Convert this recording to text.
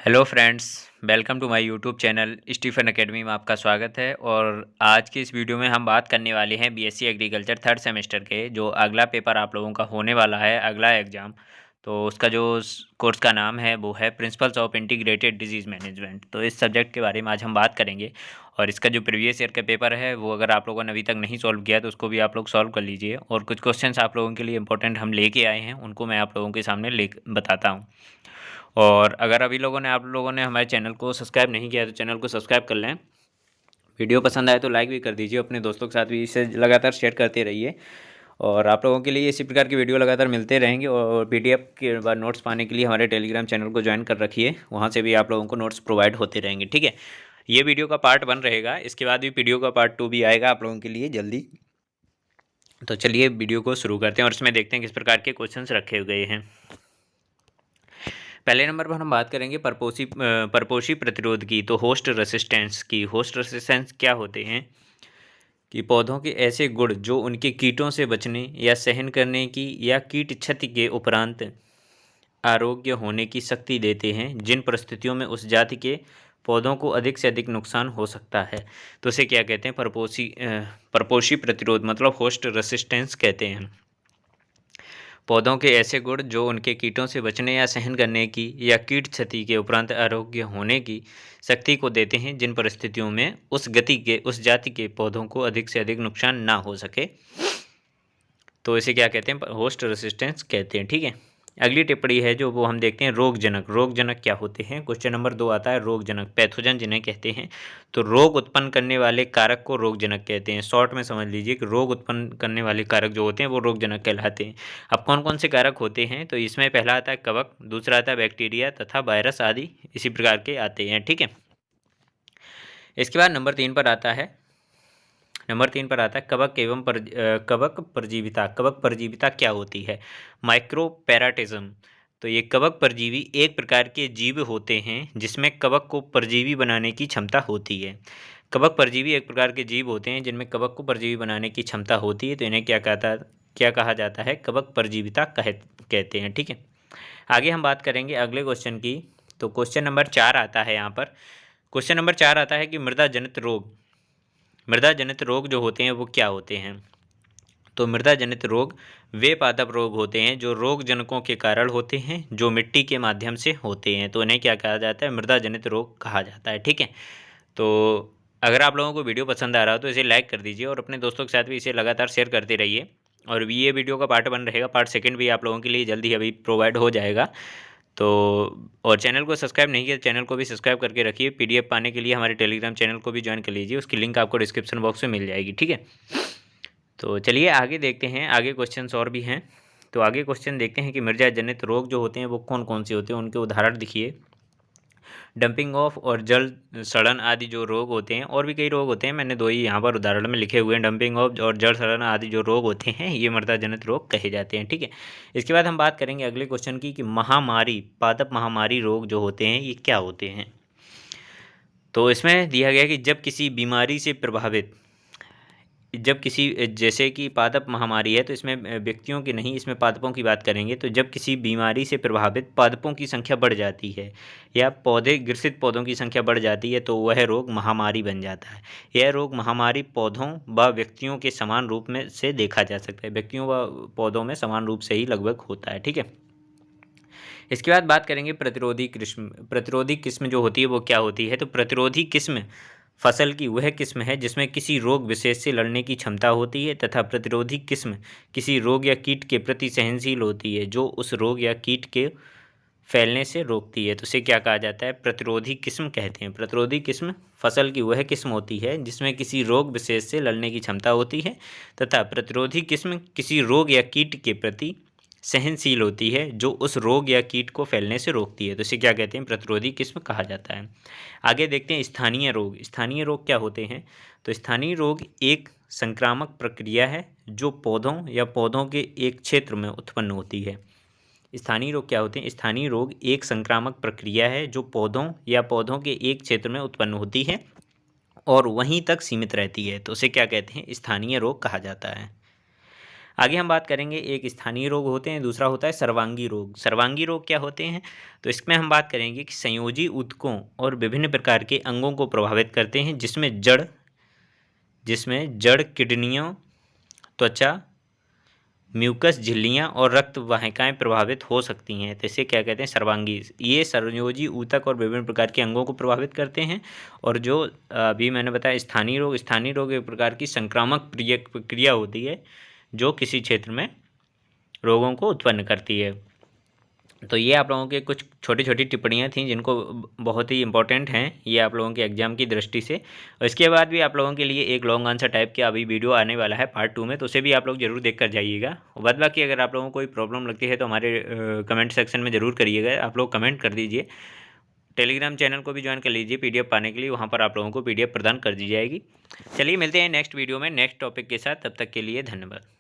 Hello friends, welcome to my YouTube channel Stephen academy में आपका स्वागत है। और आज की इस वीडियो में हम बात करने वाले हैं बीएससी एग्रीकल्चर थर्ड सेमेस्टर के जो अगला पेपर आप लोगों का होने वाला है, अगला एग्ज़ाम। तो उसका जो कोर्स का नाम है वो है principles of integrated disease management. तो इस सब्जेक्ट के बारे में आज हम बात करेंगे। और इसका जो प्रीवियस ईयर का पेपर है वो अगर आप लोगों ने अभी तक नहीं सॉल्व किया तो उसको भी आप लोग सॉल्व कर लीजिए। और कुछ क्वेश्चंस आप लोगों के लिए इंपॉर्टेंट हम लेके आए हैं, उनको मैं आप लोगों के सामने बताता हूँ। और अगर आप लोगों ने हमारे चैनल को सब्सक्राइब नहीं किया तो चैनल को सब्सक्राइब कर लें। वीडियो पसंद आए तो लाइक भी कर दीजिए, अपने दोस्तों के साथ भी इसे लगातार शेयर करते रहिए। और आप लोगों के लिए इसी प्रकार की वीडियो लगातार मिलते रहेंगे। और पीडीएफ के बाद नोट्स पाने के लिए हमारे टेलीग्राम चैनल को ज्वाइन कर रखिए, वहाँ से भी आप लोगों को नोट्स प्रोवाइड होते रहेंगे। ठीक है, ये वीडियो का पार्ट 1 रहेगा, इसके बाद भी वीडियो का पार्ट 2 भी आएगा आप लोगों के लिए जल्दी। तो चलिए वीडियो को शुरू करते हैं और इसमें देखते हैं किस प्रकार के क्वेश्चन रखे गए हैं। पहले नंबर पर हम बात करेंगे परपोषी प्रतिरोध की। तो होस्ट रेसिस्टेंस की। होस्ट रेसिस्टेंस क्या होते हैं कि पौधों के ऐसे गुण जो उनके कीटों से बचने या सहन करने की या कीट क्षति के उपरांत आरोग्य होने की शक्ति देते हैं, जिन परिस्थितियों में उस जाति के पौधों को अधिक से अधिक नुकसान हो सकता है। तो इसे क्या कहते हैं? परपोषी प्रतिरोध मतलब होस्ट रेसिस्टेंस कहते हैं। पौधों के ऐसे गुण जो उनके कीटों से बचने या सहन करने की या कीट क्षति के उपरांत आरोग्य होने की शक्ति को देते हैं, जिन परिस्थितियों में उस जाति के पौधों को अधिक से अधिक नुकसान ना हो सके। तो इसे क्या कहते हैं? होस्ट रेसिस्टेंस कहते हैं। ठीक है, अगली टिप्पणी है जो वो हम देखते हैं रोगजनक। रोगजनक क्या होते हैं? क्वेश्चन नंबर 2 आता है रोगजनक, पैथोजन जिन्हें कहते हैं। तो रोग उत्पन्न करने वाले कारक को रोगजनक कहते हैं। शॉर्ट में समझ लीजिए कि रोग उत्पन्न करने वाले कारक जो होते हैं वो रोगजनक कहलाते हैं। अब कौन कौन से कारक होते हैं? तो इसमें पहला आता है कवक, दूसरा आता है बैक्टीरिया तथा वायरस आदि इसी प्रकार के आते हैं। ठीक है, इसके बाद नंबर 3 पर आता है कवक परजीविता। कवक परजीविता क्या होती है? माइक्रोपैराटिज्म। तो ये कवक परजीवी एक प्रकार के जीव होते हैं जिसमें कवक को परजीवी बनाने की क्षमता होती है। कवक परजीवी एक प्रकार के जीव होते हैं जिनमें कवक को परजीवी बनाने की क्षमता होती है। तो इन्हें क्या कहा जाता है? कवक परजीविता कहते हैं। ठीक है, आगे हम बात करेंगे अगले क्वेश्चन की। तो क्वेश्चन नंबर 4 आता है यहाँ पर। क्वेश्चन नंबर 4 आता है कि मृदा जनित रोग जो होते हैं वो क्या होते हैं? तो मृदा जनित रोग वे पादप रोग होते हैं जो रोग जनकों के कारण होते हैं, जो मिट्टी के माध्यम से होते हैं। तो इन्हें क्या कहा जाता है? मृदा जनित रोग कहा जाता है। ठीक है, तो अगर आप लोगों को वीडियो पसंद आ रहा हो तो इसे लाइक कर दीजिए और अपने दोस्तों के साथ भी इसे लगातार शेयर करते रहिए। और ये वीडियो का पार्ट 1 रहेगा, पार्ट 2 भी आप लोगों के लिए जल्दी अभी प्रोवाइड हो जाएगा। तो और चैनल को सब्सक्राइब नहीं किया तो चैनल को भी सब्सक्राइब करके रखिए। पीडीएफ पाने के लिए हमारे टेलीग्राम चैनल को भी ज्वाइन कर लीजिए, उसकी लिंक आपको डिस्क्रिप्शन बॉक्स में मिल जाएगी। ठीक है, तो चलिए आगे देखते हैं, आगे क्वेश्चंस और भी हैं। तो आगे क्वेश्चन देखते हैं कि मृदा जनित रोग जो होते हैं वो कौन कौन से होते हैं, उनके उदाहरण दिखिए। डंपिंग ऑफ और जल सड़न आदि जो रोग होते हैं, और भी कई रोग होते हैं, मैंने 2 ही यहाँ पर उदाहरण में लिखे हुए हैं। डंपिंग ऑफ और जल सड़न आदि जो रोग होते हैं ये मृदा जनित रोग कहे जाते हैं। ठीक है, इसके बाद हम बात करेंगे अगले क्वेश्चन की कि पादप महामारी रोग जो होते हैं ये क्या होते हैं। तो इसमें दिया गया कि जैसे कि पादप महामारी है, तो इसमें व्यक्तियों की नहीं, इसमें पादपों की बात करेंगे। तो जब किसी बीमारी से प्रभावित पादपों की संख्या बढ़ जाती है या ग्रसित पौधों की संख्या बढ़ जाती है तो वह रोग महामारी बन जाता है। यह रोग महामारी पौधों व व्यक्तियों के समान रूप में से देखा जा सकता है। व्यक्तियों व पौधों में समान रूप से ही लगभग होता है। ठीक है, इसके बाद बात करेंगे प्रतिरोधी किस्म। प्रतिरोधी किस्म जो होती है वो क्या होती है? तो प्रतिरोधी किस्म फसल की वह किस्म है जिसमें किसी रोग विशेष से लड़ने की क्षमता होती है, तथा प्रतिरोधी किस्म किसी रोग या कीट के प्रति सहनशील होती है जो उस रोग या कीट के फैलने से रोकती है। तो इसे क्या कहा जाता है? प्रतिरोधी किस्म कहते हैं। प्रतिरोधी किस्म फसल की वह किस्म होती है जिसमें किसी रोग विशेष से लड़ने की क्षमता होती है, तथा प्रतिरोधी किस्म किसी रोग या कीट के प्रति सहनशील होती है जो उस रोग या कीट को फैलने से रोकती है। तो इसे क्या कहते हैं? प्रतिरोधी किस्म कहा जाता है। आगे देखते हैं स्थानीय रोग। स्थानीय रोग क्या होते हैं? तो स्थानीय रोग एक संक्रामक प्रक्रिया है जो पौधों के एक क्षेत्र में उत्पन्न होती है। स्थानीय रोग क्या होते हैं? स्थानीय रोग एक संक्रामक प्रक्रिया है जो पौधों के एक क्षेत्र में उत्पन्न होती है और वहीं तक सीमित रहती है। तो उसे क्या कहते हैं? स्थानीय रोग कहा जाता है। आगे हम बात करेंगे, एक स्थानीय रोग होते हैं, दूसरा होता है सर्वांगी रोग। सर्वांगी रोग क्या होते हैं? तो इसमें हम बात करेंगे कि संयोजी ऊतकों और विभिन्न प्रकार के अंगों को प्रभावित करते हैं, जिसमें जड़, किडनियों, त्वचा, म्यूकस झिल्लियाँ और रक्त वाहिकाएं प्रभावित हो सकती हैं। तो इसे क्या कहते हैं? सर्वांगी। ये संयोजी ऊतक और विभिन्न प्रकार के अंगों को प्रभावित करते हैं। और जो अभी मैंने बताया स्थानीय रोग एक प्रकार की संक्रामक प्रक्रिया होती है जो किसी क्षेत्र में रोगों को उत्पन्न करती है। तो ये आप लोगों के कुछ छोटी छोटी टिप्पणियाँ थीं जिनको बहुत ही इंपॉर्टेंट हैं ये आप लोगों के एग्जाम की दृष्टि से। और इसके बाद भी आप लोगों के लिए एक लॉन्ग आंसर टाइप का अभी वीडियो आने वाला है पार्ट 2 में, तो उसे भी आप लोग जरूर देख कर जाइएगा। और बाद बाकी अगर आप लोगों को कोई प्रॉब्लम लगती है तो हमारे कमेंट सेक्शन में ज़रूर करिएगा, आप लोग कमेंट कर दीजिए। टेलीग्राम चैनल को भी ज्वाइन कर लीजिए PDF पाने के लिए, वहाँ पर आप लोगों को PDF प्रदान कर दी जाएगी। चलिए मिलते हैं नेक्स्ट वीडियो में नेक्स्ट टॉपिक के साथ, तब तक के लिए धन्यवाद।